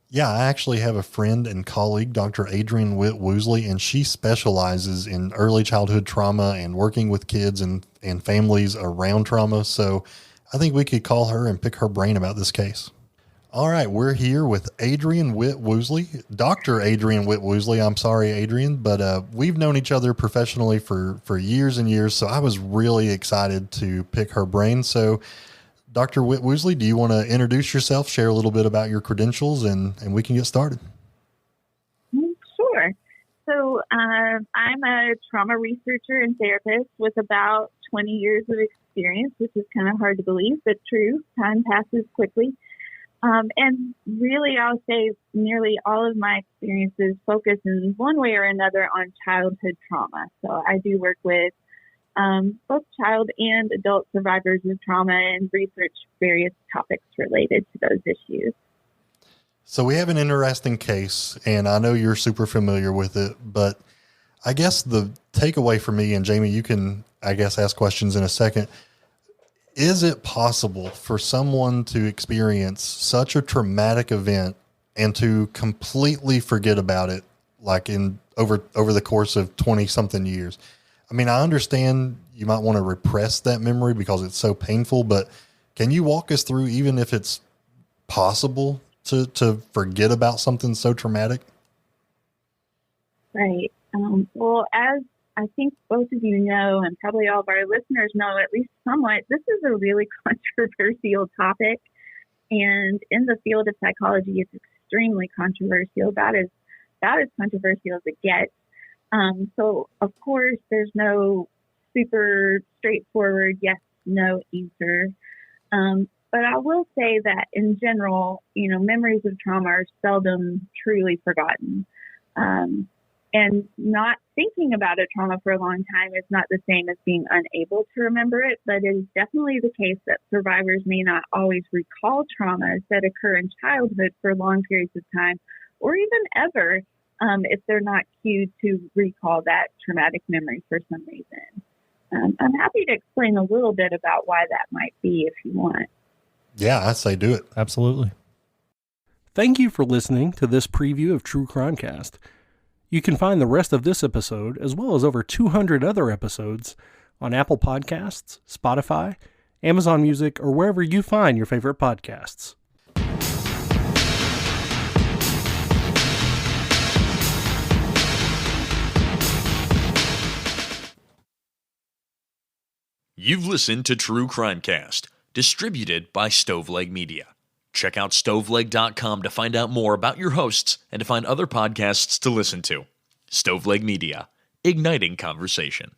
Yeah, I actually have a friend and colleague, Dr. Adrienne Whitt-Woosley, and she specializes in early childhood trauma and working with kids and families around trauma. So I think we could call her and pick her brain about this case. All right, we're here with Adrienne Whitt-Woosley, Dr. Adrienne Whitt-Woosley. I'm sorry, Adrienne, but we've known each other professionally for years and years, so I was really excited to pick her brain. So Dr. Whitt-Woosley, do you want to introduce yourself, share a little bit about your credentials, and we can get started? Sure. So I'm a trauma researcher and therapist with about 20 years of experience, which is kind of hard to believe, but true. Time passes quickly. And really, I'll say nearly all of my experiences focus in one way or another on childhood trauma. So I do work with both child and adult survivors of trauma and research various topics related to those issues. So we have an interesting case, and I know you're super familiar with it, but I guess the takeaway for me, and Jamie, you can, I guess, ask questions in a second. Is it possible for someone to experience such a traumatic event and to completely forget about it, like over the course of 20 something years? I mean, I understand you might want to repress that memory because it's so painful, but can you walk us through, even if it's possible to forget about something so traumatic? Right. Well, as I think both of you know, and probably all of our listeners know at least somewhat, this is a really controversial topic. And in the field of psychology, it's extremely controversial. About as controversial as it gets. So, of course, there's no super straightforward yes, no answer. But I will say that in general, memories of trauma are seldom truly forgotten. And not thinking about a trauma for a long time is not the same as being unable to remember it, but it is definitely the case that survivors may not always recall traumas that occur in childhood for long periods of time, or even ever, if they're not cued to recall that traumatic memory for some reason. I'm happy to explain a little bit about why that might be if you want. Yeah, I'd say do it. Absolutely. Thank you for listening to this preview of True Crimecast. You can find the rest of this episode, as well as over 200 other episodes, on Apple Podcasts, Spotify, Amazon Music, or wherever you find your favorite podcasts. You've listened to True Crimecast, distributed by Stoveleg Media. Check out stoveleg.com to find out more about your hosts and to find other podcasts to listen to. Stoveleg Media, igniting conversation.